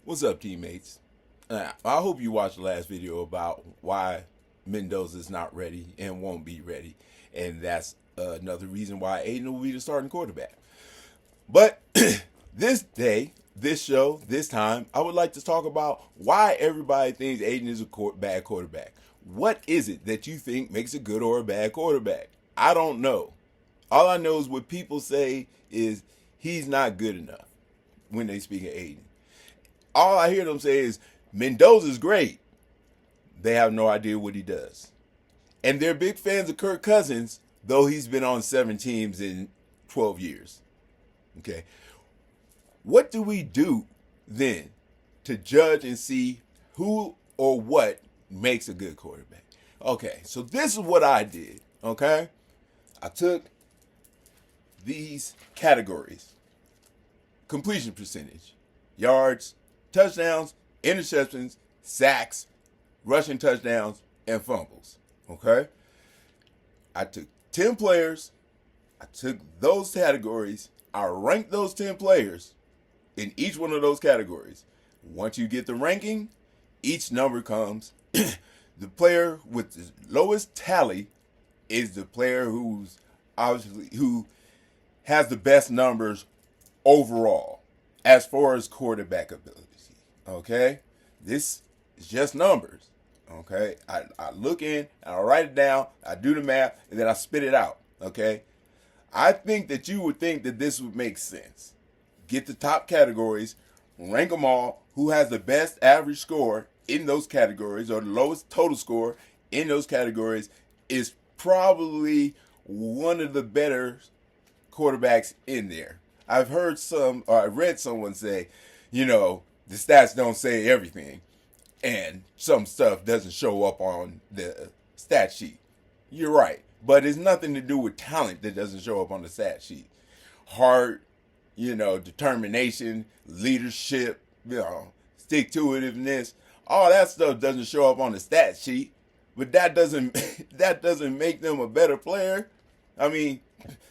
What's up, teammates? I hope you watched the last video about why Mendoza's not ready and won't be ready. And that's another reason why Aiden will be the starting quarterback. But this day, this show, this time, I would like to talk about why everybody thinks Aiden is a bad quarterback. What is it that you think makes a good or a bad quarterback? I don't know. All I know is what people say is he's not good enough when they speak of Aiden. All I hear them say is Mendoza's great. They have no idea what he does. And they're big fans of Kirk Cousins, though he's been on 7 teams in 12 years. Okay. What do we do then to judge and see who or what makes a good quarterback? Okay, so this is what I did. Okay. I took these categories: completion percentage, yards, touchdowns, interceptions, sacks, rushing touchdowns, and fumbles. Okay? I took 10 players. I took those categories. I ranked those 10 players in each one of those categories. Once you get the ranking, each number comes. The player with the lowest tally is the player who has the best numbers overall as far as quarterback ability. Okay? This is just numbers. Okay? I look in, I write it down, I do the math, and then I spit it out. Okay? I think that you would think that this would make sense. Get the top categories, rank them all, who has the best average score in those categories or the lowest total score in those categories is probably one of the better quarterbacks in there. I've heard I read someone say, the stats don't say everything, and some stuff doesn't show up on the stat sheet. You're right, but it's nothing to do with talent that doesn't show up on the stat sheet. Heart, determination, leadership, stick-to-itiveness, all that stuff doesn't show up on the stat sheet, but that doesn't make them a better player. I mean,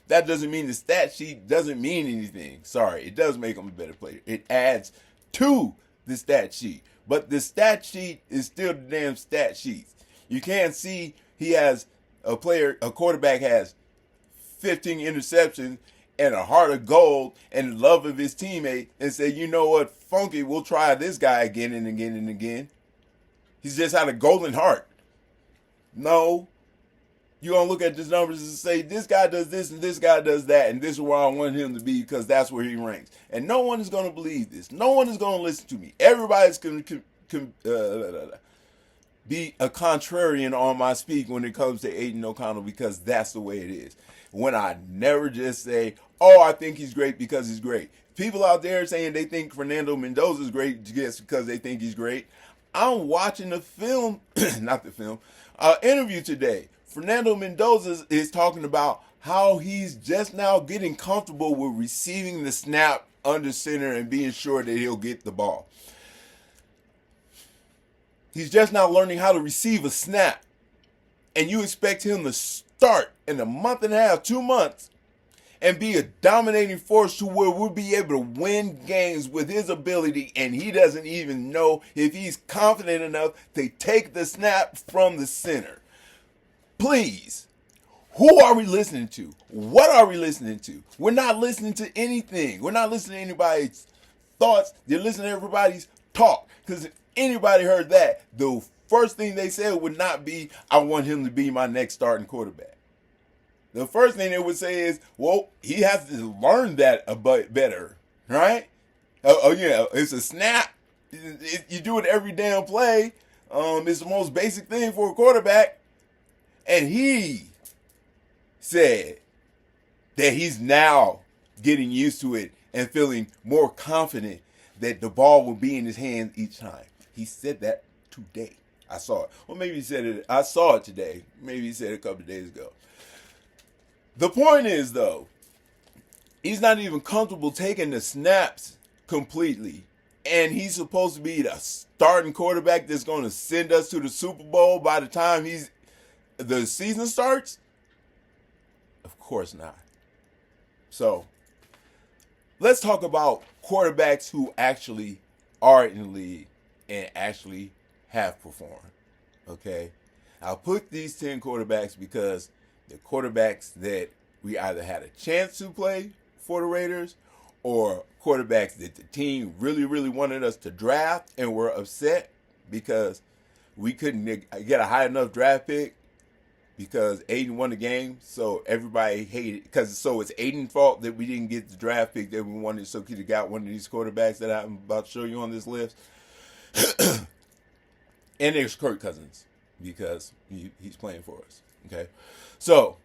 that doesn't mean the stat sheet doesn't mean anything. Sorry, it does make them a better player. It adds to the stat sheet. But the stat sheet is still the damn stat sheet. You can't see a quarterback has 15 interceptions and a heart of gold and love of his teammate and say, you know what, Funky, we'll try this guy again and again and again. He's just had a golden heart. No. You're going to look at his numbers and say, this guy does this and this guy does that, and this is where I want him to be because that's where he ranks. And no one is going to believe this. No one is going to listen to me. Everybody's going to be a contrarian on my speak when it comes to Aiden O'Connell because that's the way it is. When I never just say, I think he's great because he's great. People out there saying they think Fernando Mendoza is great just because they think he's great. I'm watching the film, interview today. Fernando Mendoza is talking about how he's just now getting comfortable with receiving the snap under center and being sure that he'll get the ball. He's just now learning how to receive a snap. And you expect him to start in a month and a half, 2 months, and be a dominating force to where we'll be able to win games with his ability, and he doesn't even know if he's confident enough to take the snap from the center. Please, who are we listening to? What are we listening to? We're not listening to anything. We're not listening to anybody's thoughts. They're listening to everybody's talk. Because if anybody heard that, the first thing they said would not be, I want him to be my next starting quarterback. The first thing they would say is, well, he has to learn that a bit better, right? It's a snap. You do it every damn play. It's the most basic thing for a quarterback. And he said that he's now getting used to it and feeling more confident that the ball will be in his hands each time. He said that today. I saw it. Well, maybe he said it. I saw it today. Maybe he said it a couple of days ago. The point is, though, he's not even comfortable taking the snaps completely. And he's supposed to be the starting quarterback that's going to send us to the Super Bowl by the time the season starts? Of course not. So, let's talk about quarterbacks who actually are in the league and actually have performed. Okay, I'll put these 10 quarterbacks because the quarterbacks that we either had a chance to play for the Raiders or quarterbacks that the team really, really wanted us to draft and were upset because we couldn't get a high enough draft pick because Aiden won the game. So everybody hated so it's Aiden's fault that we didn't get the draft pick that we wanted, so he got one of these quarterbacks that I'm about to show you on this list. And there's Kirk Cousins because he's playing for us. Okay, so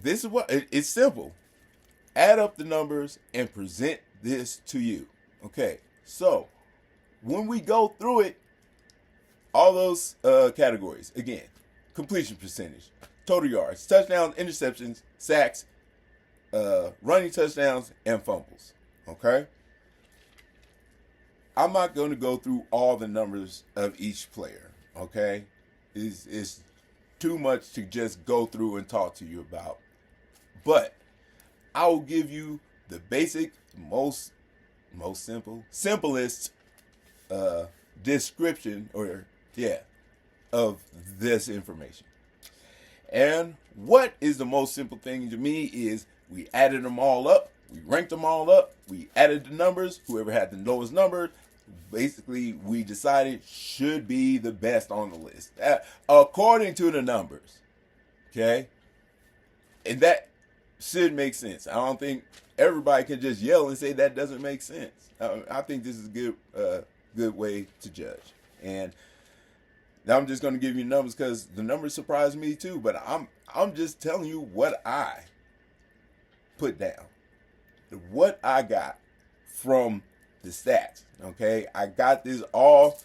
this is what it's simple. Add up the numbers and present this to you. Okay, so when we go through it, all those categories again: completion percentage, total yards, touchdowns, interceptions, sacks, running touchdowns, and fumbles. Okay. I'm not going to go through all the numbers of each player, okay? It's too much to just go through and talk to you about. But I will give you the basic, simplest description of this information. And what is the most simple thing to me is we added them all up, we ranked them all up, we added the numbers, whoever had the lowest number, basically we decided should be the best on the list according to the numbers. Okay, and that should make sense. I don't think everybody can just yell and say that doesn't make sense. I think this is a good way to judge. And now I'm just going to give you numbers because the numbers surprised me too, but I'm just telling you what I put down, what I got from the stats. Okay, I got this all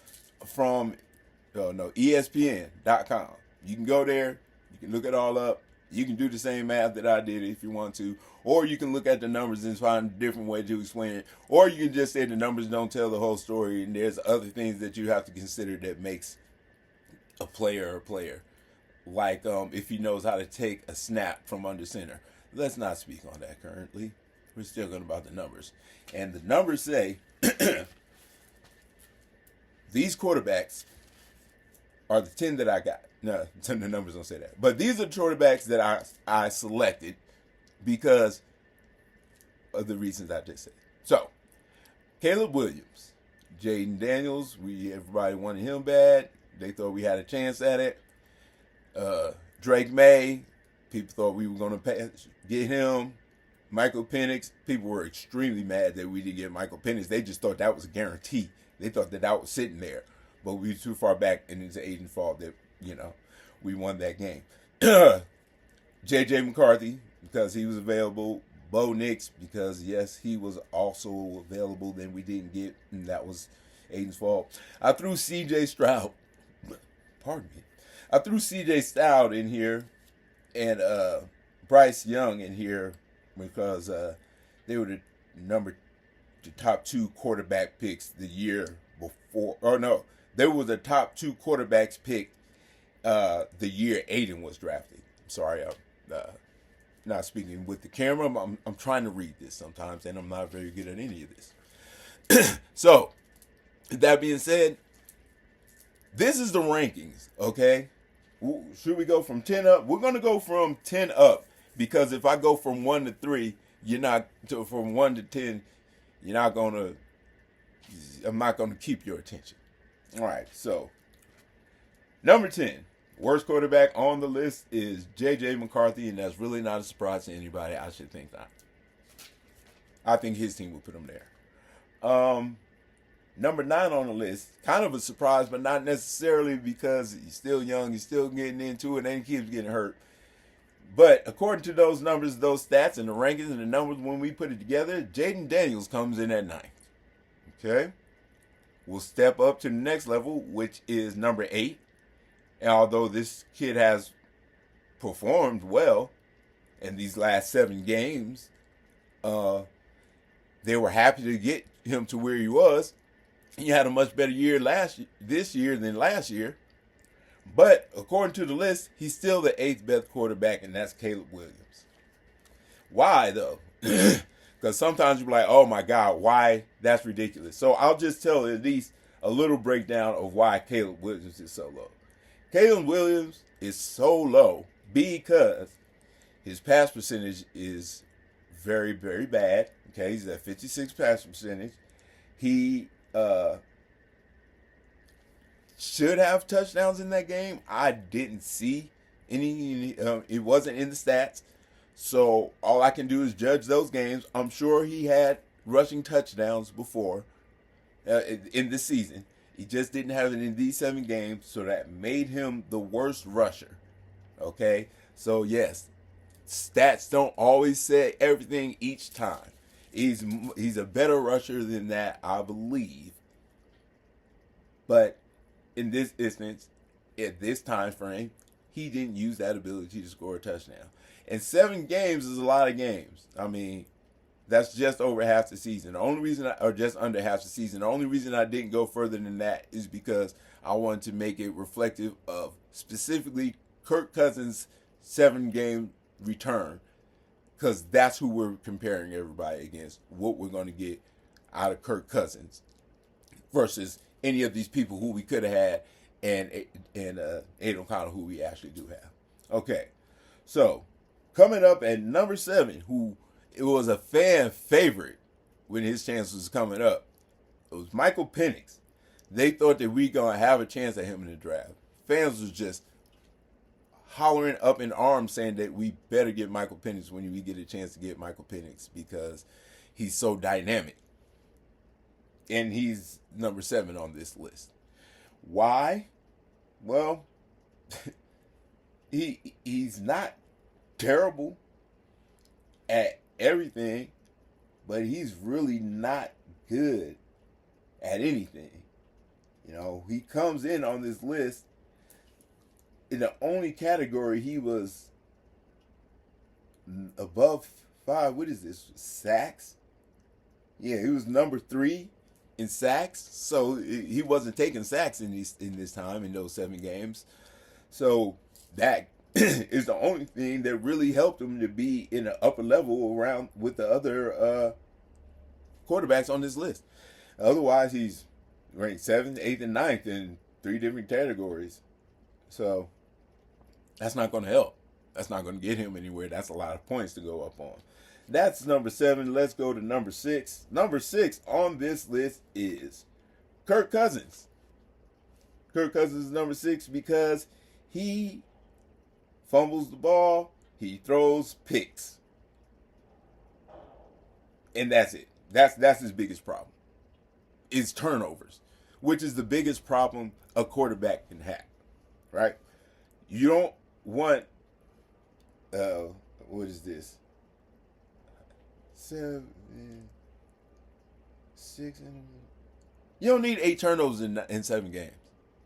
from ESPN.com. You can go there, you can look it all up. You can do the same math that I did if you want to, or you can look at the numbers and find a different way to explain it, or you can just say the numbers don't tell the whole story and there's other things that you have to consider that makes a player a player, like if he knows how to take a snap from under center. Let's not speak on that currently. We're still going about the numbers, and the numbers say these quarterbacks are the 10 that I got. No, the numbers don't say that. But these are the quarterbacks that I selected because of the reasons I just said. So, Caleb Williams, Jaden Daniels, everybody wanted him bad. They thought we had a chance at it. Drake May, people thought we were going to get him. Michael Penix, people were extremely mad that we didn't get Michael Penix. They just thought that was a guarantee. They thought that was sitting there. But we were too far back, and it's Aiden's fault that, we won that game. J.J. McCarthy, because he was available. Bo Nix, because, yes, he was also available. Then we didn't get, and that was Aiden's fault. I threw C.J. Stroud. Pardon me. I threw C.J. Stroud in here and Bryce Young in here because they were the top 2 quarterback picks the year before. Or no, they were the top 2 quarterbacks picked the year Aiden was drafted. I'm sorry, I'm not speaking with the camera. I'm trying to read this sometimes, and I'm not very good at any of this. So, that being said, this is the rankings, okay? Should we go from 10 up? We're going to go from 10 up because if I go from 1 to 3, from 1 to 10, I'm not going to keep your attention. All right, so number 10, worst quarterback on the list is J.J. McCarthy, and that's really not a surprise to anybody. I should think that. I think his team will put him there. Number 9 on the list, kind of a surprise, but not necessarily because he's still young, he's still getting into it, and he keeps getting hurt. But according to those numbers, those stats, and the rankings, and the numbers when we put it together, Jaden Daniels comes in at 9. Okay? We'll step up to the next level, which is number 8. And although this kid has performed well in these last 7 games, they were happy to get him to where he was. He had a much better year this year than last year. But according to the list, he's still the 8th best quarterback, and that's Caleb Williams. Why, though? Because sometimes you're like, oh my God, why? That's ridiculous. So I'll just tell at least a little breakdown of why Caleb Williams is so low. Caleb Williams is so low because his pass percentage is very, very bad. Okay, he's at 56 pass percentage. He should have touchdowns in that game. I didn't see any. It wasn't in the stats. So all I can do is judge those games. I'm sure he had rushing touchdowns before in this season. He just didn't have it in these 7 games, so that made him the worst rusher. Okay? So yes, stats don't always say everything each time. He's a better rusher than that, I believe. But in this instance, at this time frame, he didn't use that ability to score a touchdown. And 7 games is a lot of games. I mean, that's just over half the season. The only reason, or just under half the season, the only reason I didn't go further than that is because I wanted to make it reflective of specifically Kirk Cousins' 7-game return. Because that's who we're comparing everybody against, what we're going to get out of Kirk Cousins versus any of these people who we could have had and Aiden O'Connell, who we actually do have. Okay, so coming up at number 7, who it was a fan favorite when his chance was coming up, it was Michael Penix. They thought that we going to have a chance at him in the draft. Fans was just hollering up in arms saying that we better get Michael Penix when we get a chance to get Michael Penix because he's so dynamic. And he's number 7 on this list. Why? Well, he's not terrible at everything, but he's really not good at anything. You know, he comes in on this list in the only category he was above 5. What is this? Sacks? Yeah, he was number 3 in sacks. So he wasn't taking sacks in this time in those 7 games. So that is the only thing that really helped him to be in the upper level around with the other quarterbacks on this list. Otherwise, he's ranked 7th, 8th, and 9th in 3 different categories. So that's not going to help. That's not going to get him anywhere. That's a lot of points to go up on. That's number 7. Let's go to number 6. Number 6 on this list is Kirk Cousins. Kirk Cousins is number 6 because he fumbles the ball, he throws picks. And that's it. That's his biggest problem. Is turnovers, which is the biggest problem a quarterback can have. Right? You don't want what is this? 7, 6. You don't need 8 turnovers in 7 games.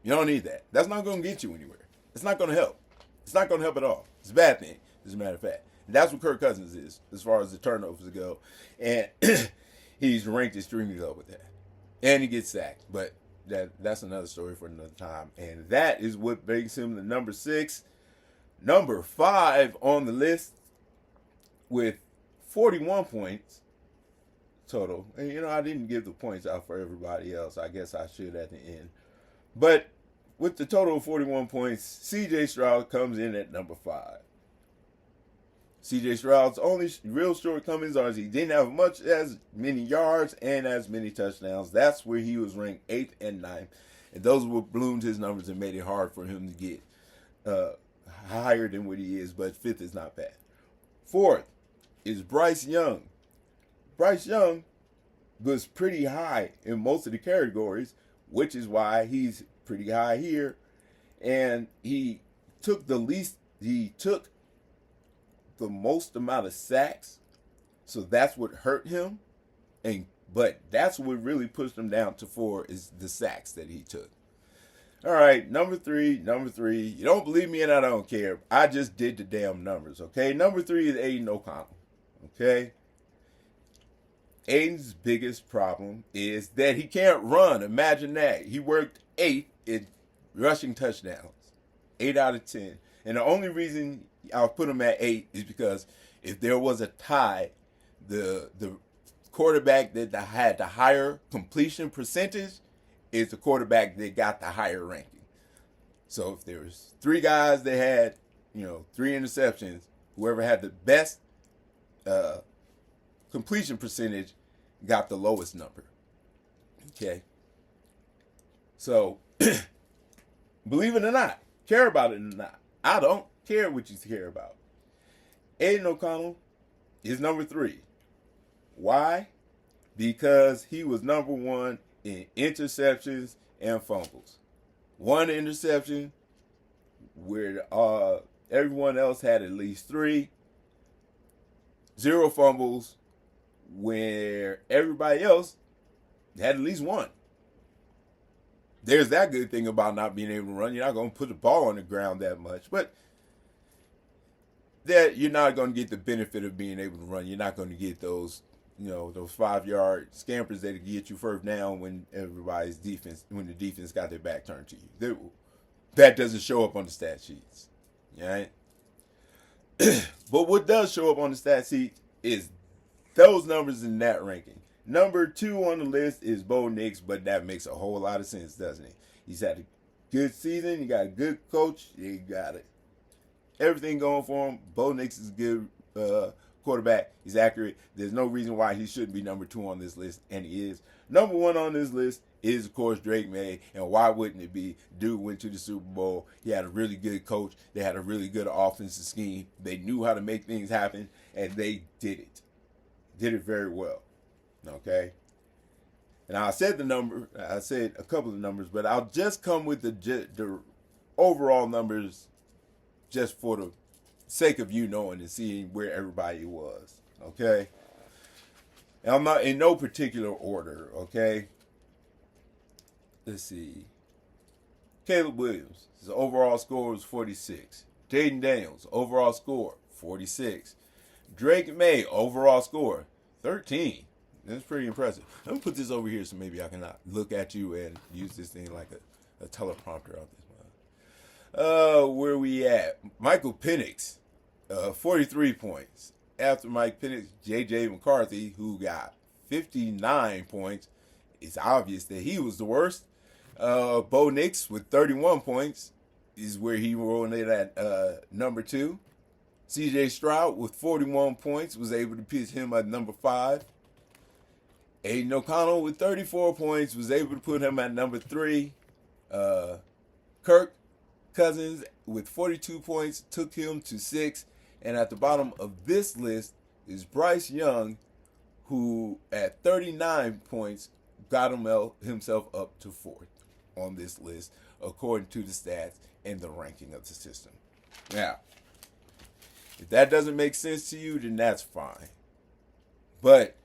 You don't need that. That's not going to get you anywhere. It's not going to help. It's not going to help at all. It's a bad thing, as a matter of fact. And that's what Kirk Cousins is, as far as the turnovers go. And he's ranked extremely low with that. And he gets sacked. But that's another story for another time. And that is what makes him the number 6. Number 5 on the list with 41 points total. And, you know, I didn't give the points out for everybody else. I guess I should at the end. But with the total of 41 points, C.J. Stroud comes in at number 5. C.J. Stroud's only real shortcomings are he didn't have much as many yards and as many touchdowns. That's where he was ranked 8th and 9th. And those were ballooned his numbers and made it hard for him to get higher than what he is. But 5th is not bad. 4th is Bryce Young. Bryce Young was pretty high in most of the categories, which is why he's pretty high here. And he took the most amount of sacks, so that's what hurt him. But that's what really pushed him down to 4 is the sacks that he took. All right, number 3. You don't believe me and I don't care. I just did the damn numbers, okay? Number 3 is Aiden O'Connell, okay? Aiden's biggest problem is that he can't run. Imagine that. He worked 8th in rushing touchdowns, 8 out of 10. And the only reason I'll put him at 8 is because if there was a tie, the quarterback that had the higher completion percentage is the quarterback that got the higher ranking. So if there was 3 guys that had, 3 interceptions, whoever had the best completion percentage got the lowest number. Okay. So, believe it or not, care about it or not, I don't care what you care about. Aiden O'Connell is number 3. Why? Because he was number 1 in interceptions and fumbles. 1 interception where everyone else had at least 3. 0 fumbles where everybody else had at least 1. There's that good thing about not being able to run. You're not going to put the ball on the ground that much. But that you're not going to get the benefit of being able to run. You're not going to get those, those 5-yard scampers that get you first down when when the defense got their back turned to you. That doesn't show up on the stat sheets. Right? But what does show up on the stat sheet is those numbers in that ranking. Number 2 on the list is Bo Nix, but that makes a whole lot of sense, doesn't it? He's had a good season. You got a good coach. You got everything going for him. Bo Nix is a good quarterback. He's accurate. There's no reason why he shouldn't be number 2 on this list, and he is. Number 1 on this list is, of course, Drake May, and why wouldn't it be? Dude went to the Super Bowl. He had a really good coach. They had a really good offensive scheme. They knew how to make things happen, and they did it. Did it very well. Okay? And I said a couple of numbers, but I'll just come with the overall numbers just for the sake of you knowing and seeing where everybody was. Okay? And I'm not in no particular order, okay? Let's see. Caleb Williams, his overall score was 46. Jaden Daniels, overall score, 46. Drake May, overall score, 13. That's pretty impressive. Let me put this over here so maybe I can look at you and use this thing like a teleprompter on this one. Where we at? Michael Penix, 43 points. After Mike Penix, J.J. McCarthy, who got 59 points. It's obvious that he was the worst. Bo Nix with 31 points is where he rolled in at number 2. C.J. Stroud with 41 points was able to pitch him at number 5. Aiden O'Connell with 34 points was able to put him at number 3. Kirk Cousins with 42 points took him to 6. And at the bottom of this list is Bryce Young, who at 39 points got himself up to 4th on this list, according to the stats and the ranking of the system. Now, if that doesn't make sense to you, then that's fine. But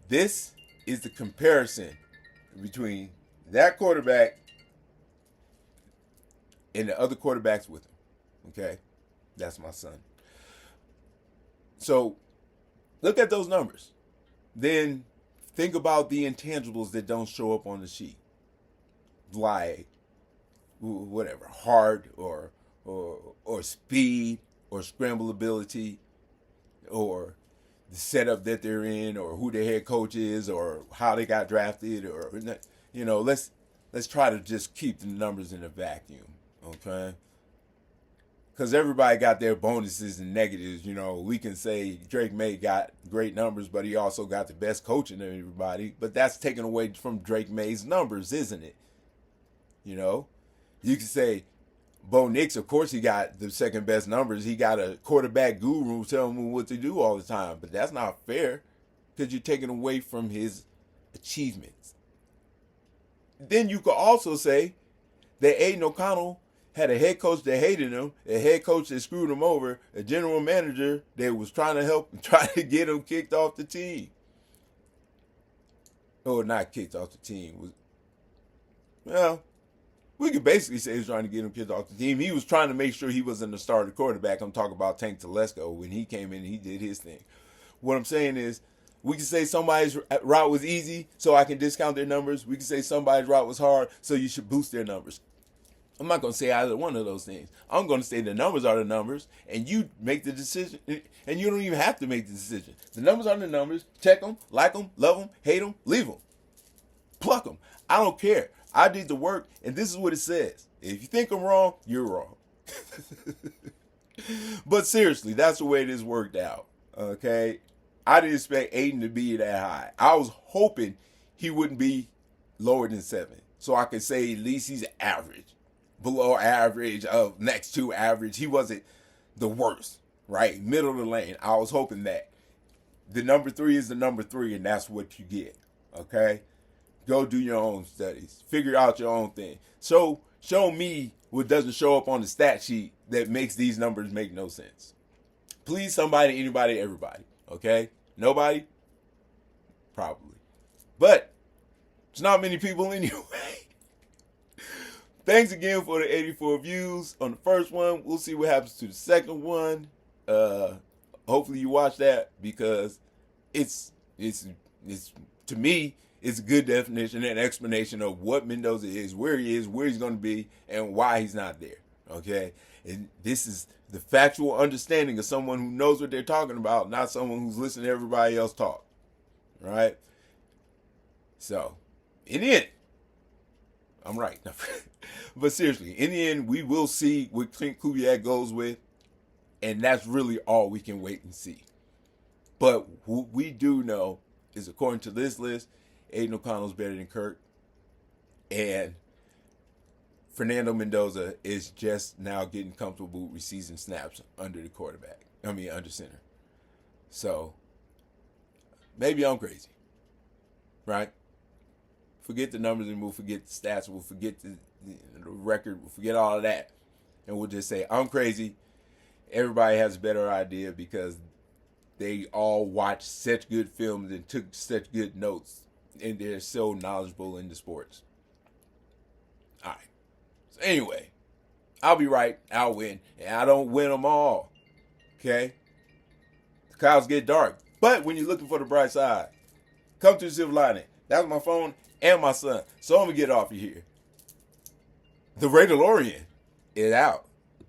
this is the comparison between that quarterback and the other quarterbacks with him. Okay? That's my son. So, look at those numbers. Then think about the intangibles that don't show up on the sheet. Like, whatever, heart or speed or scramble ability or the setup that they're in or who their head coach is or how they got drafted or, let's try to just keep the numbers in a vacuum, okay? Because everybody got their bonuses and negatives. We can say Drake May got great numbers, but he also got the best coaching of everybody. But that's taken away from Drake May's numbers, isn't it? You can say Bo Nix, of course, he got the second best numbers. He got a quarterback guru telling him what to do all the time. But that's not fair because you're taking away from his achievements. Then you could also say that Aiden O'Connell had a head coach that hated him, a head coach that screwed him over, a general manager that was trying to help and try to get him kicked off the team. Or not kicked off the team. We could basically say he was trying to get him kicked off the team. He was trying to make sure he wasn't the starter quarterback. I'm talking about Tank Telesco. When he came in, he did his thing. What I'm saying is, we can say somebody's route was easy, so I can discount their numbers. We can say somebody's route was hard, so you should boost their numbers. I'm not going to say either one of those things. I'm going to say the numbers are the numbers, and you make the decision, and you don't even have to make the decision. The numbers are the numbers. Check them, like them, love them, hate them, leave them. Pluck them. I don't care. I did the work, and this is what it says. If you think I'm wrong, you're wrong. But seriously, that's the way this worked out. Okay? I didn't expect Aiden to be that high. I was hoping he wouldn't be lower than 7. So I could say at least he's average. Below average, next to average. He wasn't the worst, right? Middle of the lane. I was hoping that. The number 3 is the number 3, and that's what you get. Okay? Go do your own studies. Figure out your own thing. So show me what doesn't show up on the stat sheet that makes these numbers make no sense. Please, somebody, anybody, everybody. Okay? Nobody? Probably. But it's not many people anyway. Thanks again for the 84 views on the first one. We'll see what happens to the second one. Hopefully you watch that, because it's to me, it's a good definition and explanation of what Mendoza is, where he's going to be, and why he's not there. Okay? And this is the factual understanding of someone who knows what they're talking about, not someone who's listening to everybody else talk. Right? So, in the end, I'm right. But seriously, in the end, we will see what Clint Kubiak goes with, and that's really all we can wait and see. But what we do know is, according to this list, Aiden O'Connell's better than Kirk, and Fernando Mendoza is just now getting comfortable with receiving snaps under the quarterback. Under center. So, maybe I'm crazy. Right? Forget the numbers, and we'll forget the stats. We'll forget the record. We'll forget all of that. And we'll just say, I'm crazy. Everybody has a better idea because they all watched such good films and took such good notes. And they're so knowledgeable in the sports. All right. So anyway, I'll be right. I'll win. And I don't win them all. Okay? The clouds get dark. But when you're looking for the bright side, come to the silver lining. That's my phone and my son. So I'm going to get off of here. The Raiderlorian is out.